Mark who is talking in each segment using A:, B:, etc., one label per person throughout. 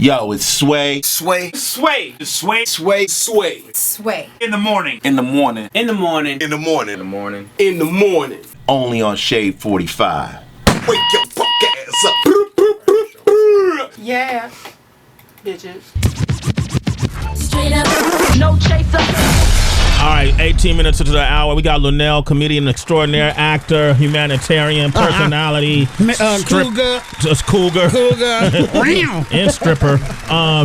A: Yo, it's Sway.
B: Sway.
C: Sway. Sway.
B: Sway.
D: Sway.
E: Sway.
C: In the morning.
A: In the morning.
C: In the morning.
D: In the morning.
B: In the morning.
D: In the morning.
A: Only on Shade 45.
D: Wake your fuck ass up.
E: Yeah. Bitches.
F: Straight up, no chaser.
G: All right, 18 minutes into the hour. We got Luenell, comedian extraordinaire, actor, humanitarian, personality,
H: cougar,
G: just cougar, and stripper.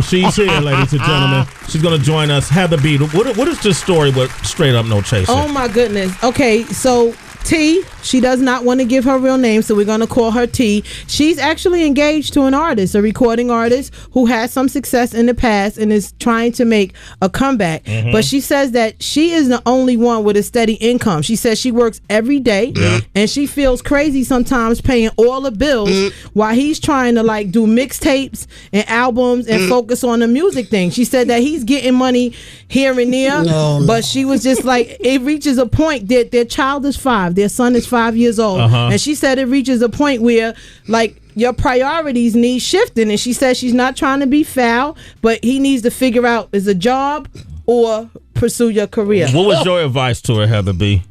G: She's here, ladies and gentlemen. She's gonna join us. Heather B. What is this story with Straight Up No Chaser?
H: Oh my goodness. Okay, so T, she does not want to give her real name, so we're going to call her T. She's actually engaged to an artist, a recording artist who had some success in the past and is trying to make a comeback. Mm-hmm. But she says that she is the only one with a steady income. She says she works every day and she feels crazy sometimes paying all the bills while he's trying to like do mixtapes and albums and focus on the music thing. She said that he's getting money here and there, but she was just like, it reaches a point that their child is 5. Their son is 5 years old. And she said it reaches a point where like your priorities need shifting. And she said she's not trying to be foul, but he needs to figure out is a job or pursue your career.
G: What was your advice to her, Heather B?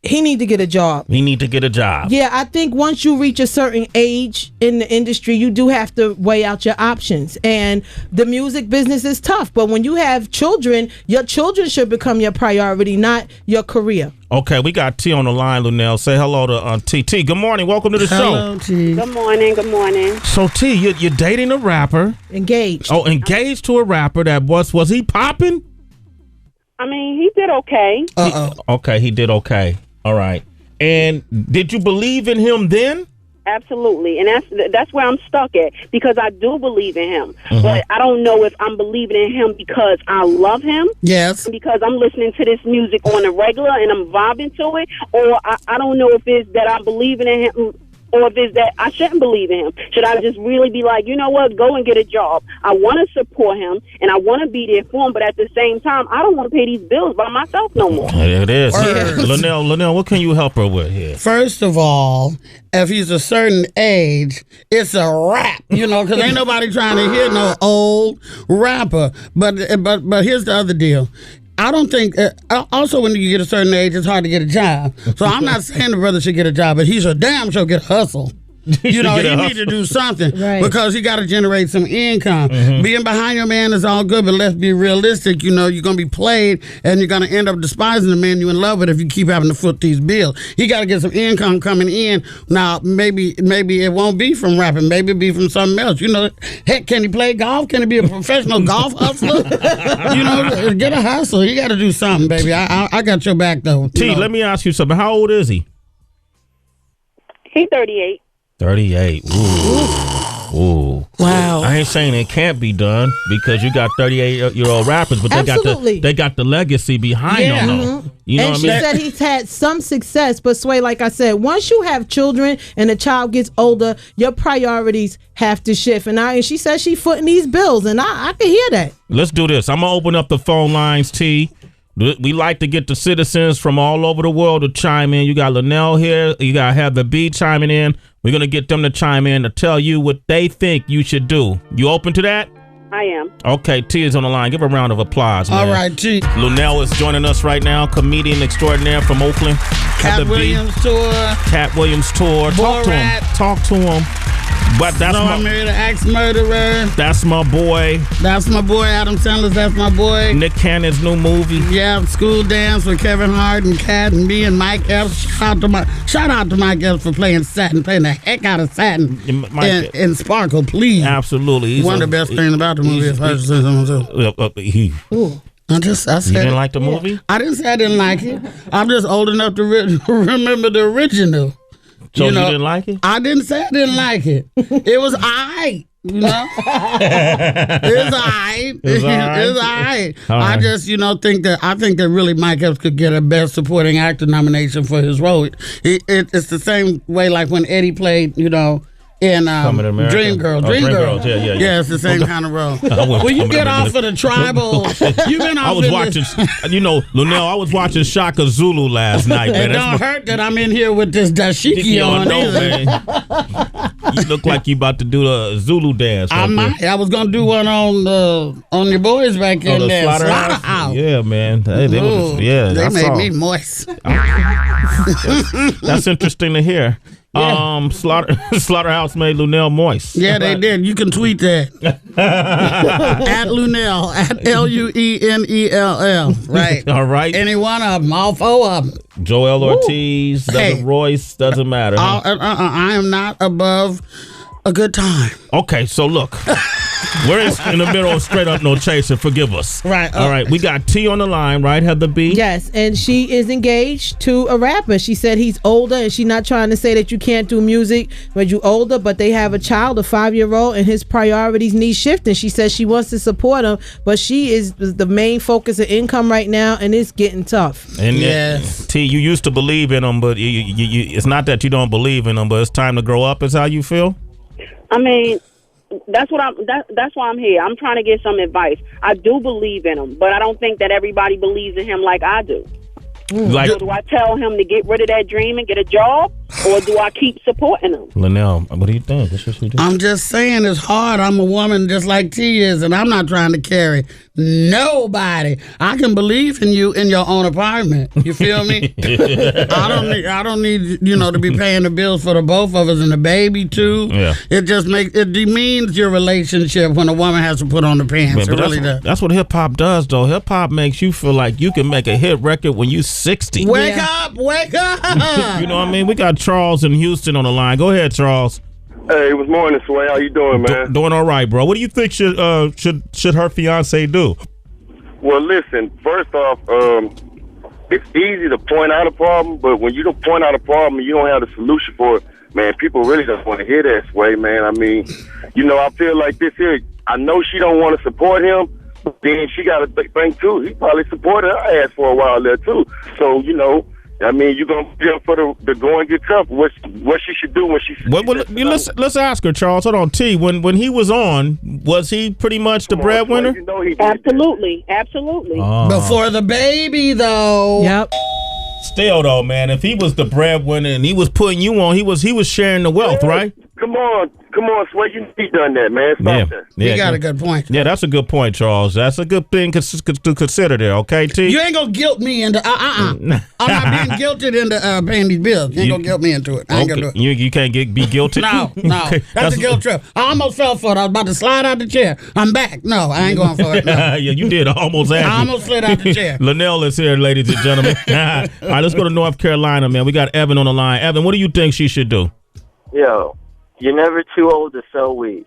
H: He need to get a job.
G: He need to get a job.
H: Yeah, I think once you reach a certain age in the industry, you do have to weigh out your options. And the music business is tough. But when you have children, your children should become your priority, not your career.
G: Okay, we got T on the line, Luenell. Say hello to T. T, good morning. Welcome to the show.
H: T.
I: Good morning. Good morning.
G: So, T, you're dating a rapper.
H: Engaged.
G: Oh, engaged to a rapper that was he popping?
I: I mean, he did okay.
G: Okay, he did okay. All right. And did you believe in him then?
I: Absolutely. And that's where I'm stuck at, because I do believe in him. But I don't know if I'm believing in him because I love him.
H: Yes.
I: Because I'm listening to this music on a regular and I'm vibing to it. Or I don't know if it's that I'm believing in him, or if it's that I shouldn't believe in him. Should I just really be like, you know what, go and get a job? I want to support him, and I want to be there for him, but at the same time, I don't want to pay these bills by myself no more.
G: It is. Luenell, what can you help her with here?
J: First of all, if he's a certain age, it's a rap, because ain't nobody trying to hear no old rapper. But here's the other deal. I don't think, also when you get a certain age, it's hard to get a job. So I'm not saying the brother should get a job, but he should damn sure get a hustle. He need to do something because he got to generate some income. Being behind your man is all good, but let's be realistic. You're going to be played and you're going to end up despising the man you're in love with if you keep having to foot these bills. He got to get some income coming in. Now, maybe it won't be from rapping. Maybe it'll be from something else. Heck, can he play golf? Can he be a professional golf hustler? Get a hustle. You got to do something, baby. I got your back, though.
G: T, let me ask you something. How old is he?
I: He's 38.
G: 38. Ooh.
H: Wow.
G: I ain't saying it can't be done because you got 38-year-old rappers, but they got the legacy behind them. You know
H: and
G: what
H: she
G: I mean?
H: said he's had some success, but Sway, like I said, once you have children and the child gets older, your priorities have to shift. And she says she's footing these bills, and I can hear that.
G: Let's do this. I'm gonna open up the phone lines, T. We like to get the citizens from all over the world to chime in. You got Luenell here. You got Heather B chiming in. We're going to get them to chime in to tell you what they think you should do. You open to that?
I: I am.
G: Okay, T is on the line. Give her a round of applause, man.
J: All right, T.
G: Luenell is joining us right now, comedian extraordinaire from Oakland.
J: Cat Williams Tour.
G: Cat Williams Tour. Talk to him. But that's
J: I'm married to Axe Murderer.
G: That's my boy.
J: That's my boy, Adam Sandler's. That's my boy.
G: Nick Cannon's new movie.
J: Yeah, School Dance with Kevin Hart and Cat and me and Mike Epps. Shout out to Mike Epps for playing the heck out of Satin in Sparkle, please.
G: Absolutely.
J: He's one of the best things about the movie. I said
G: you didn't like the movie?
J: I didn't say I didn't like it. I'm just old enough to remember the original.
G: So you didn't like it?
J: I didn't say I didn't like it. It was alright. It was alright. It was alright. I just, think that really Mike Epps could get a Best Supporting Actor nomination for his role. It's the same way like when Eddie played, in
G: Coming to America.
J: Dreamgirls.
G: Oh, Dreamgirls, yeah.
J: Yeah, it's the same kind of role.
G: was
J: Will you
G: Coming
J: get
G: to
J: off
G: America.
J: of the tribal? You've been off
G: I was
J: in
G: watching,
J: this-
G: Luenell, I was watching Shaka Zulu last night,
J: It
G: man.
J: don't hurt that I'm in here with this dashiki on.
G: No,
J: either.
G: man. You look like you about to do the Zulu dance.
J: I might. I was gonna do one on your boys back in
G: the
J: there.
G: Slaughterhouse. Yeah, man. Hey, they
J: They
G: I
J: made
G: saw.
J: me moist.
G: That's interesting to hear.
J: Yeah.
G: Slaughterhouse made Luenell moist.
J: Yeah, they did. You can tweet that at Luenell at Luennell. Right.
G: All right.
J: Any one of them, all four of them.
G: Joel Ortiz,
J: Hey.
G: Royce, doesn't matter.
J: I am not above a good time.
G: Okay, so look. We're in the middle of Straight Up No Chaser. Forgive us.
J: Right.
G: All right. We got T on the line, right, Heather B?
H: Yes, and she is engaged to a rapper. She said he's older, and she's not trying to say that you can't do music when you're older, but they have a child, a 5-year-old, and his priorities need shifting. She says she wants to support him, but she is the main focus of income right now, and it's getting tough.
G: And
J: Yes.
G: T, you used to believe in him, but it's not that you don't believe in him, but it's time to grow up, is how you feel?
I: I mean, that's why I'm here. I'm trying to get some advice. I do believe in him, but I don't think that everybody believes in him like I do.
G: Like,
I: So do I tell him to get rid of that dream and get a job, or do I keep supporting him?
G: Luenell, what do you think? That's what you do.
J: I'm just saying it's hard. I'm a woman just like T is, and I'm not trying to carry nobody. I can believe in you in your own apartment. You feel me? I don't need to be paying the bills for the both of us and the baby too.
G: Yeah.
J: It just it demeans your relationship when a woman has to put on the pants.
G: Man,
J: It
G: but
J: really does.
G: that's what hip hop does, though. Hip hop makes you feel like you can make a hit record when you 60.
J: Wake up! Wake up!
G: You know what I mean? We got Charles in Houston on the line. Go ahead, Charles.
B: Hey, good morning, Sway. How you doing, man?
G: Doing all right, bro. What do you think should her fiance do?
B: Well, listen. First off, it's easy to point out a problem, but when you don't point out a problem and you don't have the solution for it, man, people really don't want to hear that, Sway, man. I mean, I feel like this here. I know she don't want to support him, but then she got to think too. He probably supported her ass for a while there too. So I mean, you're gonna be up for the going get tough. What she should do when she?
G: Let's ask her, Charles. Hold on, T. When he was on, was he pretty much the breadwinner?
I: Absolutely.
J: Before the baby, though.
H: Yep.
G: Still though, man, if he was the breadwinner and he was putting you on, he was sharing the wealth, right?
B: Come on, Sway. You done that, man. Stop that.
J: You got a good point.
G: Yeah, that's a good point, Charles. That's a good thing to consider there, okay, T?
J: You ain't gonna guilt me into I'm not being guilted into paying these bills. You ain't gonna guilt me into it. I ain't gonna do it.
G: You can't be guilted.
J: No.
G: Okay,
J: That's a guilt trip. I almost fell for it. I was about to slide out the chair. I'm back. No, I ain't going for it. No.
G: Yeah, you did almost.
J: I almost slid out the chair.
G: Luenell is here, ladies and gentlemen. All right, let's go to North Carolina, man. We got Evan on the line. Evan, what do you think she should do?
C: Yo, you're never too old to sell weed.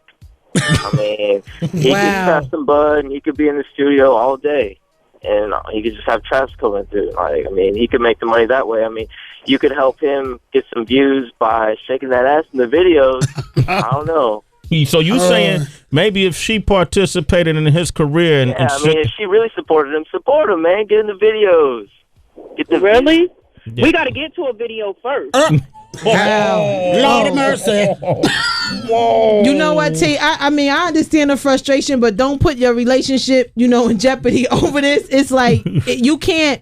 C: I mean, he could have some bud and he could be in the studio all day. And he could just have tracks coming through. Like, I mean, he could make the money that way. I mean, you could help him get some views by shaking that ass in the videos. I don't know.
G: So you saying maybe if she participated in his career and
C: I mean, if she really supported him, support him, man. Get in the videos. Get the
I: Really?
G: Yeah.
I: We got to get to a video first.
J: Lord of mercy.
H: You know what, T? I mean, I understand the frustration, but don't put your relationship, in jeopardy over this. It's like you can't.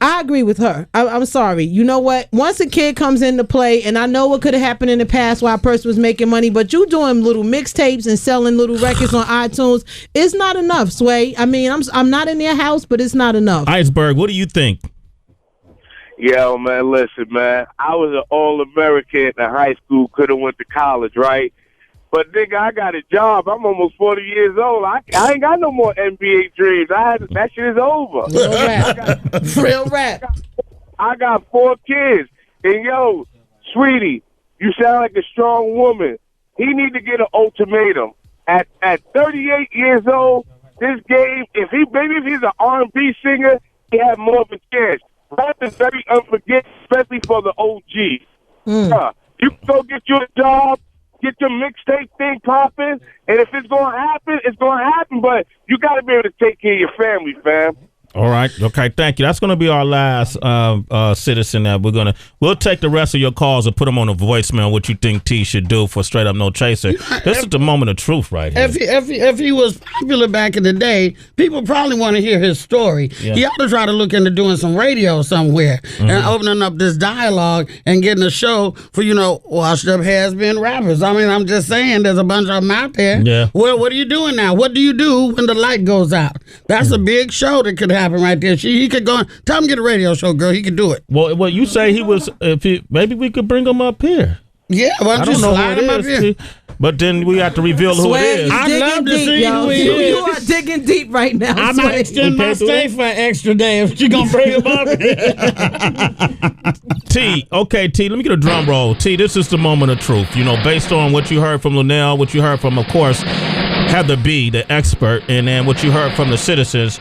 H: I agree with her. I'm sorry. You know what? Once a kid comes into play, and I know what could have happened in the past while a person was making money, but you doing little mixtapes and selling little records on iTunes, it's not enough, Sway. I mean, I'm not in their house, but it's not enough.
G: Iceberg, what do you think?
B: Yo, man, listen, man. I was an All-American in high school, could have went to college, right? But, nigga, I got a job. I'm almost 40 years old. I ain't got no more NBA dreams. That shit is over.
H: Real rap. Real rap.
B: I got 4 kids. And, yo, sweetie, you sound like a strong woman. He need to get an ultimatum. At 38 years old, this game, if he's an R&B singer, he had more of a chance. Rap is very unforgettable, especially for the OG. You can go get you a job, get your mixtape thing popping, and if it's going to happen, it's going to happen, but you got to be able to take care of your family, fam.
G: All right. Okay. Thank you. That's going to be our last citizen that we'll take the rest of your calls and put them on a voicemail. What you think T should do for Straight Up No Chaser? This is the moment of truth right here.
J: If he was popular back in the day, people probably want to hear his story.
G: Yeah.
J: He ought to try to look into doing some radio somewhere and opening up this dialogue and getting a show for washed up has-been rappers. I mean, I'm just saying, there's a bunch of them out there.
G: Yeah.
J: Well, what are you doing now? What do you do when the light goes out? That's a big show that could happen right there. He could go. Tell him to get a radio show, girl. He could do it.
G: Well, you say he was. Maybe we could bring him up here.
J: Yeah, well,
G: I don't know who it is. But then we have to reveal who it is.
J: I'd love to see who he is.
H: You are digging deep right now.
J: I might extend my stay for an extra day if you're going to bring him up.
G: T, let me get a drum roll. T, this is the moment of truth. Based on what you heard from Luenell, what you heard from, of course, Heather B, the expert, and then what you heard from the citizens.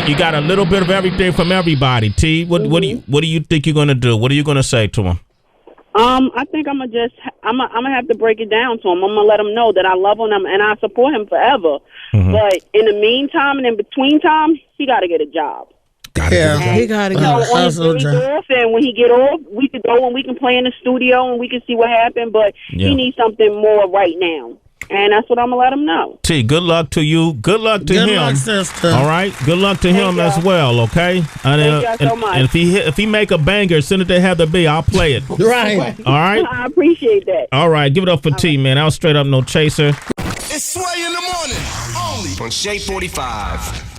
G: You got a little bit of everything from everybody. T, what do you think you're going to do? What are you going to say to him?
I: I think I'm gonna have to break it down to him. I'm gonna let him know that I love him and I support him forever. But in the meantime and in between time, he got to get a job.
H: He got to go.
I: On his days off, and when he get off, we could go and we can play in the studio and we can see what happened. But he needs something more right now. And that's what I'm going to let him know.
G: T, good luck to you. Good luck to him.
J: Good luck, sister.
G: All right? Good luck to him as well, okay?
I: Thank you so much.
G: And if he make a banger, send it to Heather B. I'll play it.
J: Right.
G: All right?
I: I appreciate that.
G: All right. Give it up for T, man. That was Straight Up No Chaser.
D: It's Sway in the morning, only on Shade 45.